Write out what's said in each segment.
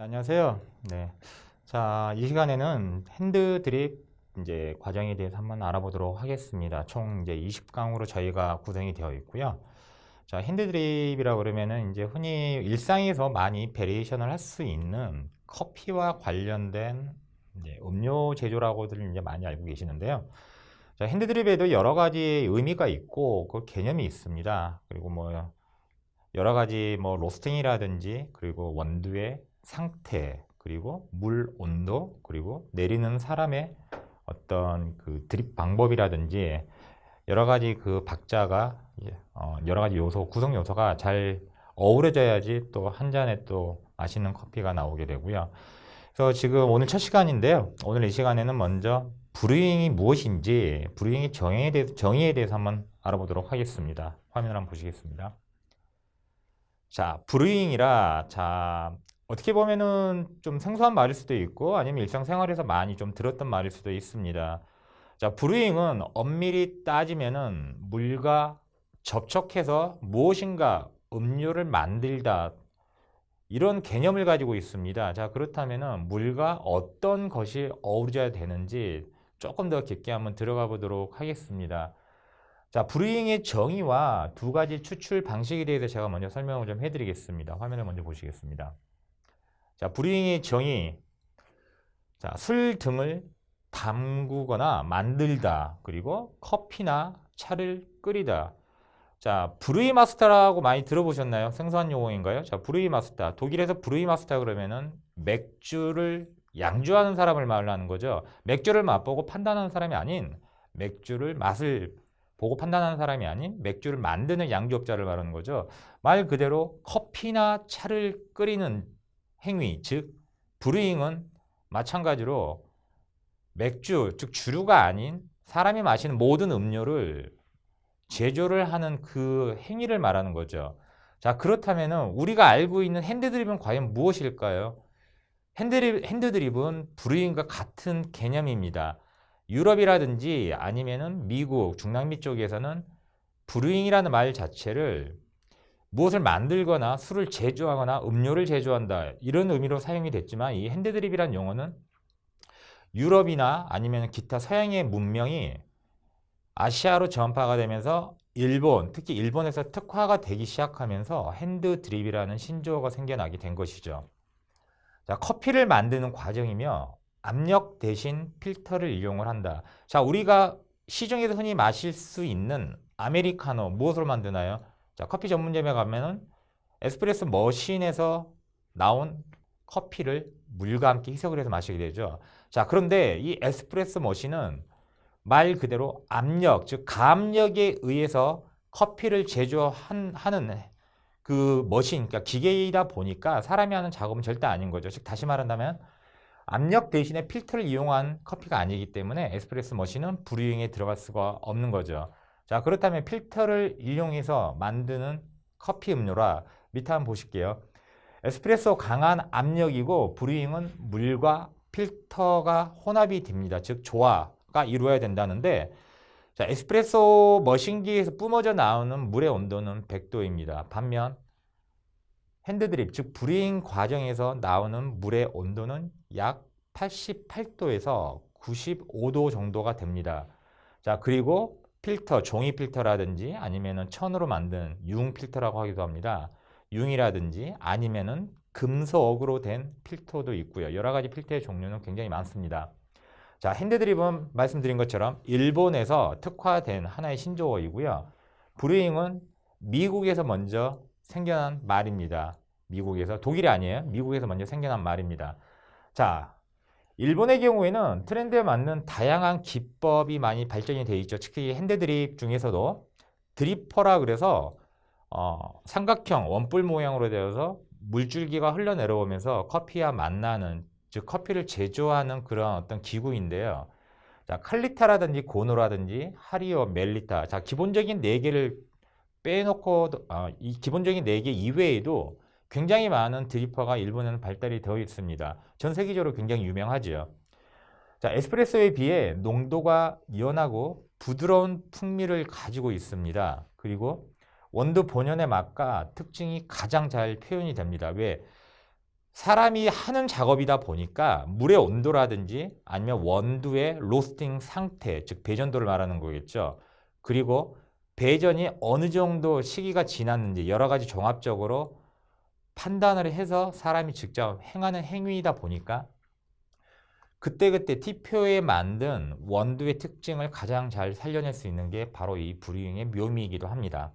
안녕하세요. 네. 자, 이 시간에는 핸드 드립 이제 과정에 대해서 한번 알아보도록 하겠습니다. 총 이제 20강으로 저희가 구성이 되어 있고요. 자, 핸드 드립이라고 그러면은 이제 흔히 일상에서 많이 베리에이션을 할 수 있는 커피와 관련된 이제 음료 제조라고들 이제 많이 알고 계시는데요. 자, 핸드 드립에도 여러 가지 의미가 있고 그 개념이 있습니다. 그리고 뭐 여러 가지 뭐 로스팅이라든지 그리고 원두의 상태 그리고 물 온도 그리고 내리는 사람의 어떤 그 드립 방법이라든지 여러 가지 그 박자가 여러 가지 요소 구성 요소가 잘 어우러져야지 또 한 잔에 또 맛있는 커피가 나오게 되고요. 그래서 지금 오늘 첫 시간인데요. 오늘 이 시간에는 먼저 브루잉이 무엇인지 브루잉의 정의에 대해서 한번 알아보도록 하겠습니다. 화면을 한번 보시겠습니다. 자, 브루잉이라, 자, 어떻게 보면은 좀 생소한 말일 수도 있고 아니면 일상생활에서 많이 좀 들었던 말일 수도 있습니다. 자, 브루잉은 엄밀히 따지면은 물과 접촉해서 무엇인가 음료를 만들다 이런 개념을 가지고 있습니다. 자, 그렇다면은 물과 어떤 것이 어우러져야 되는지 조금 더 깊게 한번 들어가 보도록 하겠습니다. 자, 브루잉의 정의와 두 가지 추출 방식에 대해서 제가 먼저 설명을 좀 해드리겠습니다. 화면을 먼저 보시겠습니다. 자, 브루잉의 정의. 자, 술 등을 담그거나 만들다. 그리고 커피나 차를 끓이다. 자, 브루이마스터라고 많이 들어보셨나요? 생소한 용어인가요? 자, 브루이마스터. 독일에서 브루이마스터 그러면은 맥주를 양주하는 사람을 말하는 거죠. 맥주를 맛보고 판단하는 사람이 아닌 맥주를 맛을 보고 판단하는 사람이 아닌 맥주를 만드는 양주업자를 말하는 거죠. 말 그대로 커피나 차를 끓이는 행위, 즉 브루잉은 마찬가지로 맥주, 즉 주류가 아닌 사람이 마시는 모든 음료를 제조를 하는 그 행위를 말하는 거죠. 자, 그렇다면 우리가 알고 있는 핸드드립은 과연 무엇일까요? 핸드드립은 브루잉과 같은 개념입니다. 유럽이라든지 아니면은 미국, 중남미 쪽에서는 브루잉이라는 말 자체를 무엇을 만들거나 술을 제조하거나 음료를 제조한다 이런 의미로 사용이 됐지만 이 핸드드립이라는 용어는 유럽이나 아니면 기타 서양의 문명이 아시아로 전파가 되면서 일본, 특히 일본에서 특화가 되기 시작하면서 핸드드립이라는 신조어가 생겨나게 된 것이죠. 자, 커피를 만드는 과정이며 압력 대신 필터를 이용을 한다. 자, 우리가 시중에서 흔히 마실 수 있는 아메리카노 무엇으로 만드나요? 자, 커피 전문점에 가면은 에스프레소 머신에서 나온 커피를 물과 함께 희석을 해서 마시게 되죠. 자, 그런데 이 에스프레소 머신은 말 그대로 압력, 즉 가압력에 의해서 커피를 제조하는 그 머신, 그러니까 기계이다 보니까 사람이 하는 작업은 절대 아닌 거죠. 즉 다시 말한다면 압력 대신에 필터를 이용한 커피가 아니기 때문에 에스프레소 머신은 브루잉에 들어갈 수가 없는 거죠. 자, 그렇다면 필터를 이용해서 만드는 커피 음료라 밑에 한번 보실게요. 에스프레소 강한 압력이고 브루잉은 물과 필터가 혼합이 됩니다. 즉 조화가 이루어야 된다는데 자, 에스프레소 머신기에서 뿜어져 나오는 물의 온도는 100도입니다. 반면 핸드드립, 즉 브루잉 과정에서 나오는 물의 온도는 약 88도에서 95도 정도가 됩니다. 자, 그리고 필터, 종이 필터라든지 아니면은 천으로 만든 융 필터라고 하기도 합니다. 융이라든지 아니면은 금속으로 된 필터도 있고요. 여러 가지 필터의 종류는 굉장히 많습니다. 자, 핸드드립은 말씀드린 것처럼 일본에서 특화된 하나의 신조어이고요. 브루잉은 미국에서 먼저 생겨난 말입니다. 미국에서, 독일이 아니에요. 미국에서 먼저 생겨난 말입니다. 자, 일본의 경우에는 트렌드에 맞는 다양한 기법이 많이 발전이 되어 있죠. 특히 핸드드립 중에서도 드리퍼라 그래서 삼각형 원뿔 모양으로 되어서 물줄기가 흘러내려오면서 커피와 만나는, 즉 커피를 제조하는 그런 어떤 기구인데요. 자, 칼리타라든지 고노라든지 하리오, 멜리타. 자, 기본적인 네 개를 빼놓고 이 기본적인 네 개 이외에도 굉장히 많은 드리퍼가 일본에는 발달이 되어 있습니다. 전 세계적으로 굉장히 유명하죠. 자, 에스프레소에 비해 농도가 연하고 부드러운 풍미를 가지고 있습니다. 그리고 원두 본연의 맛과 특징이 가장 잘 표현이 됩니다. 왜? 사람이 하는 작업이다 보니까 물의 온도라든지 아니면 원두의 로스팅 상태, 즉 배전도를 말하는 거겠죠. 그리고 배전이 어느 정도 시기가 지났는지 여러 가지 종합적으로 판단을 해서 사람이 직접 행하는 행위이다 보니까 그때그때 티표에 만든 원두의 특징을 가장 잘 살려낼 수 있는 게 바로 이 브루잉의 묘미이기도 합니다.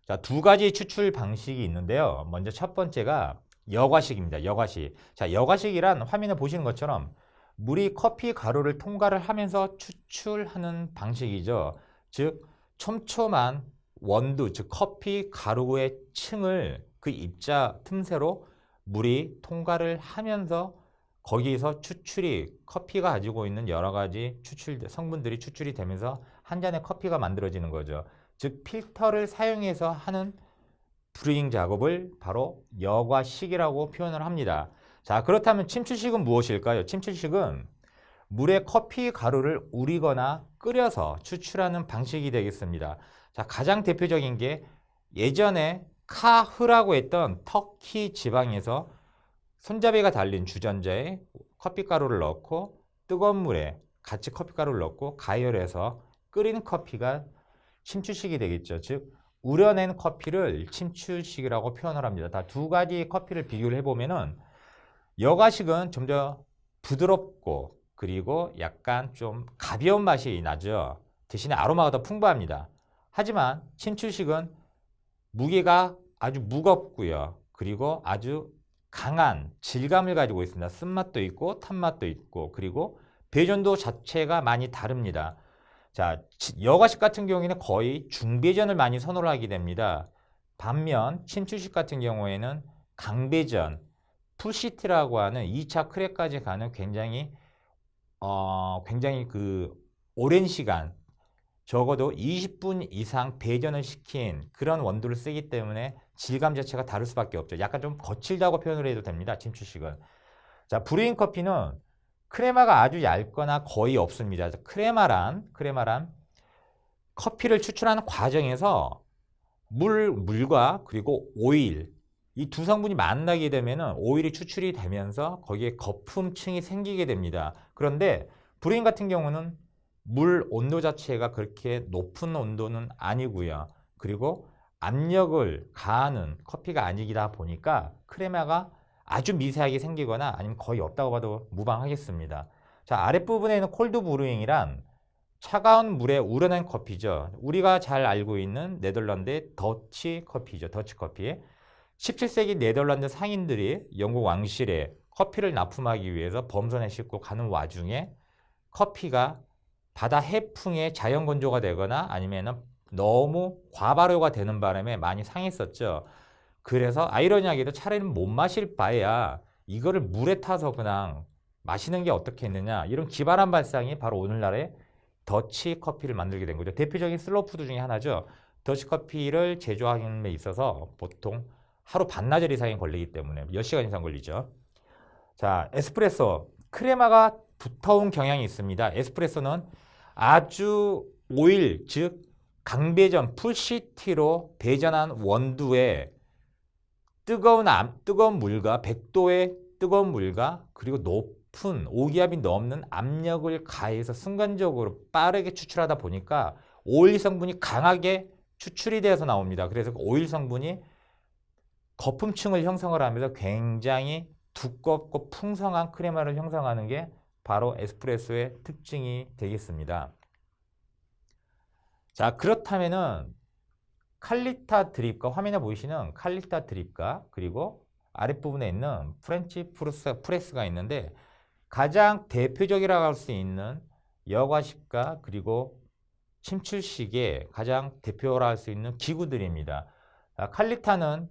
자, 두 가지 추출 방식이 있는데요. 먼저 첫 번째가 여과식입니다. 여과식. 자, 여과식이란 화면에 보시는 것처럼 물이 커피 가루를 통과를 하면서 추출하는 방식이죠. 즉, 촘촘한 원두, 즉 커피 가루의 층을 그 입자 틈새로 물이 통과를 하면서 거기에서 추출이 커피가 가지고 있는 여러 가지 성분들이 추출이 되면서 한 잔의 커피가 만들어지는 거죠. 즉 필터를 사용해서 하는 브루잉 작업을 바로 여과식이라고 표현을 합니다. 자, 그렇다면 침출식은 무엇일까요? 침출식은 물에 커피 가루를 우리거나 끓여서 추출하는 방식이 되겠습니다. 자, 가장 대표적인 게 예전에 카흐라고 했던 터키 지방에서 손잡이가 달린 주전자에 커피가루를 넣고 뜨거운 물에 같이 커피가루를 넣고 가열해서 끓이는 커피가 침출식이 되겠죠. 즉 우려낸 커피를 침출식이라고 표현을 합니다. 다 두 가지 커피를 비교를 해보면은 여과식은 좀 더 부드럽고 그리고 약간 좀 가벼운 맛이 나죠. 대신에 아로마가 더 풍부합니다. 하지만 침출식은 무게가 아주 무겁고요. 그리고 아주 강한 질감을 가지고 있습니다. 쓴맛도 있고 탄맛도 있고 그리고 배전도 자체가 많이 다릅니다. 자, 여과식 같은 경우에는 거의 중배전을 많이 선호를 하게 됩니다. 반면 침출식 같은 경우에는 강배전, 풀시티라고 하는 2차 크랙까지 가는 굉장히 그 오랜 시간 적어도 20분 이상 배전을 시킨 그런 원두를 쓰기 때문에 질감 자체가 다를 수밖에 없죠. 약간 좀 거칠다고 표현을 해도 됩니다. 침출식은. 자, 브루잉 커피는 크레마가 아주 얇거나 거의 없습니다. 크레마란 커피를 추출하는 과정에서 물과 그리고 오일 이 두 성분이 만나게 되면 오일이 추출이 되면서 거기에 거품층이 생기게 됩니다. 그런데 브루잉 같은 경우는 물 온도 자체가 그렇게 높은 온도는 아니고요. 그리고 압력을 가하는 커피가 아니다 보니까 크레마가 아주 미세하게 생기거나 아니면 거의 없다고 봐도 무방하겠습니다. 자, 아랫부분에 있는 콜드 브루잉이란 차가운 물에 우려낸 커피죠. 우리가 잘 알고 있는 네덜란드의 더치 커피죠. 더치 커피. 17세기 네덜란드 상인들이 영국 왕실에 커피를 납품하기 위해서 범선에 싣고 가는 와중에 커피가 바다 해풍에 자연 건조가 되거나 아니면 너무 과발효가 되는 바람에 많이 상했었죠. 그래서 아이러니하게도 차라리 못 마실 바에야 이거를 물에 타서 그냥 마시는 게 어떻겠느냐 이런 기발한 발상이 바로 오늘날의 더치 커피를 만들게 된 거죠. 대표적인 슬로푸드 중에 하나죠. 더치 커피를 제조하는 데 있어서 보통 하루 반나절 이상이 걸리기 때문에 10시간 이상 걸리죠. 자, 에스프레소. 크레마가 두터운 경향이 있습니다. 에스프레소는 아주 오일, 즉 강배전, 풀시티로 배전한 원두에 뜨거운 물과 100도의 뜨거운 물과 그리고 높은 오기압이 넘는 압력을 가해서 순간적으로 빠르게 추출하다 보니까 오일 성분이 강하게 추출이 되어서 나옵니다. 그래서 오일 성분이 거품층을 형성을 하면서 굉장히 두껍고 풍성한 크레마를 형성하는 게 바로 에스프레소의 특징이 되겠습니다. 자, 그렇다면은 칼리타 드립과 화면에 보이시는 칼리타 드립과 그리고 아랫부분에 있는 프렌치 프레스가 있는데 가장 대표적이라고 할 수 있는 여과식과 그리고 침출식의 가장 대표라 할 수 있는 기구들입니다. 자, 칼리타는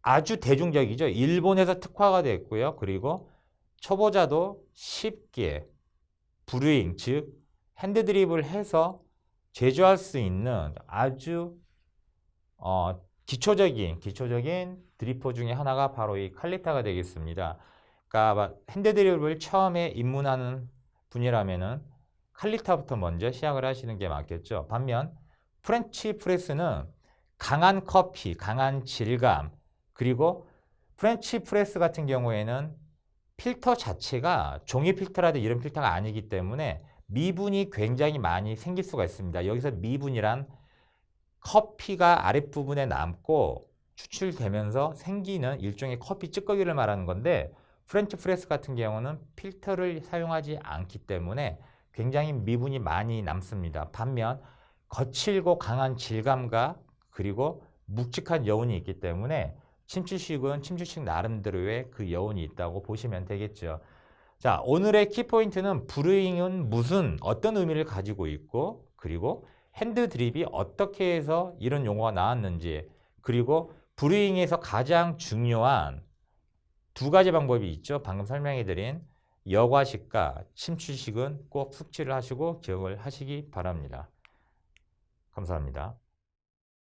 아주 대중적이죠. 일본에서 특화가 됐고요. 그리고 초보자도 쉽게 브루잉, 즉 핸드드립을 해서 제조할 수 있는 아주 기초적인 드리퍼 중에 하나가 바로 이 칼리타가 되겠습니다. 그러니까 핸드드립을 처음에 입문하는 분이라면은 칼리타부터 먼저 시작을 하시는 게 맞겠죠. 반면 프렌치 프레스는 강한 커피, 강한 질감, 그리고 프렌치 프레스 같은 경우에는 필터 자체가 종이 필터라든 이런 필터가 아니기 때문에 미분이 굉장히 많이 생길 수가 있습니다. 여기서 미분이란 커피가 아랫부분에 남고 추출되면서 생기는 일종의 커피 찌꺼기를 말하는 건데, 프렌치 프레스 같은 경우는 필터를 사용하지 않기 때문에 굉장히 미분이 많이 남습니다. 반면 거칠고 강한 질감과 그리고 묵직한 여운이 있기 때문에 침추식은 침추식 나름대로의 그 여운이 있다고 보시면 되겠죠. 자, 오늘의 키포인트는 브루잉은 어떤 의미를 가지고 있고, 그리고 핸드 드립이 어떻게 해서 이런 용어가 나왔는지, 그리고 브루잉에서 가장 중요한 두 가지 방법이 있죠. 방금 설명해드린 여과식과 침추식은 꼭 숙지를 하시고 기억을 하시기 바랍니다. 감사합니다.